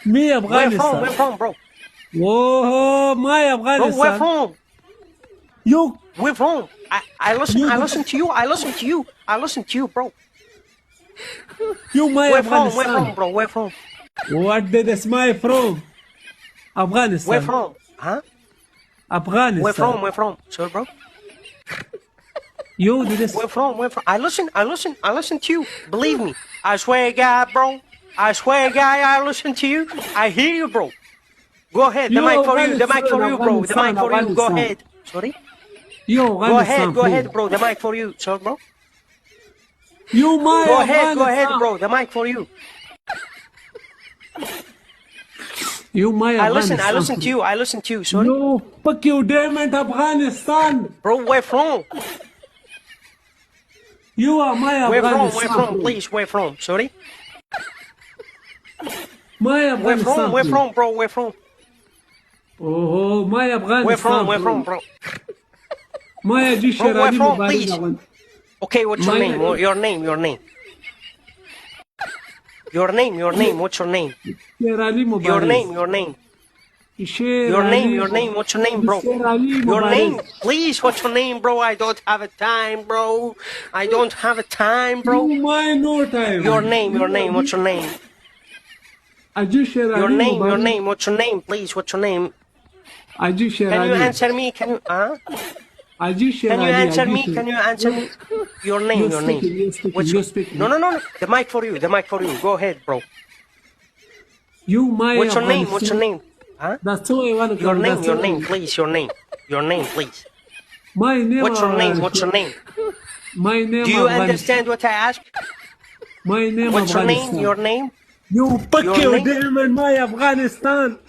Me Where from? Afghanistan. Where from, bro? Oh, my Bro, where Afghanistan. from? You, Where from? I listen to you. I listen to you. I listen to you, bro. you my Where from? Where Afghanistan. from, bro? Where from? What did this my from? Afghanistan. Where from? Huh? Afghanistan. Where from? Where from? Sorry, bro. You did this. Where from? Where from? I listen to you. Believe me. I swear to God, bro. I swear to God, I listen to you. I hear you, bro. Go ahead. The You mic for you. The mic for Afghanistan, you, bro. The mic for you. Go Afghanistan. ahead. Sorry? You Afghanistan. Go ahead, bro. The mic for you. Sorry, bro. You my Go Afghanistan. ahead, bro. The mic for you. You my I Afghanistan. listen to you. I listen to you. Sorry? You fuck you damn it Afghanistan. Bro, where from? You are my Where from? Afghanistan. Where from? Please, where from? Sorry? My Where Afghanistan. from? Where from, bro? Where from? Oh, my Afghanistan. Where from? Where from, bro? ما يجي Bro, where شرالي from, مبارد please? أغن. Okay, what's your My- name? Your name, your name. Your name, what's your name? شرالي مبارد. Your name, your name. Your name, what's your name, bro? شرالي Your مبارد. name, please, what's your name, bro? I don't have a time, bro. I don't have a time, bro. You my no time. Your name, what's your name? أجي شرالي Your مبارد. name, what's your name, please, what's your name? أجي Can you شرالي. answer me? Can you, huh? أجي Can شرالي. you answer أجي me? شرالي. Can you answer me? Your name, You're your name. speaking, you're speaking, What's you're speaking. No. The mic for you, the mic for you. Go ahead, bro. You my What's your name? Afghanistan. What's your name? Huh? That's all I want to Your come. name, That's your all. name, please. Your name. Your name, please. My name. What's your name? What's your name? My name. Do you Afghanistan. understand what I asked? My name. What's your name? Afghanistan. Your name? You fuck Your you name? damn in my Afghanistan.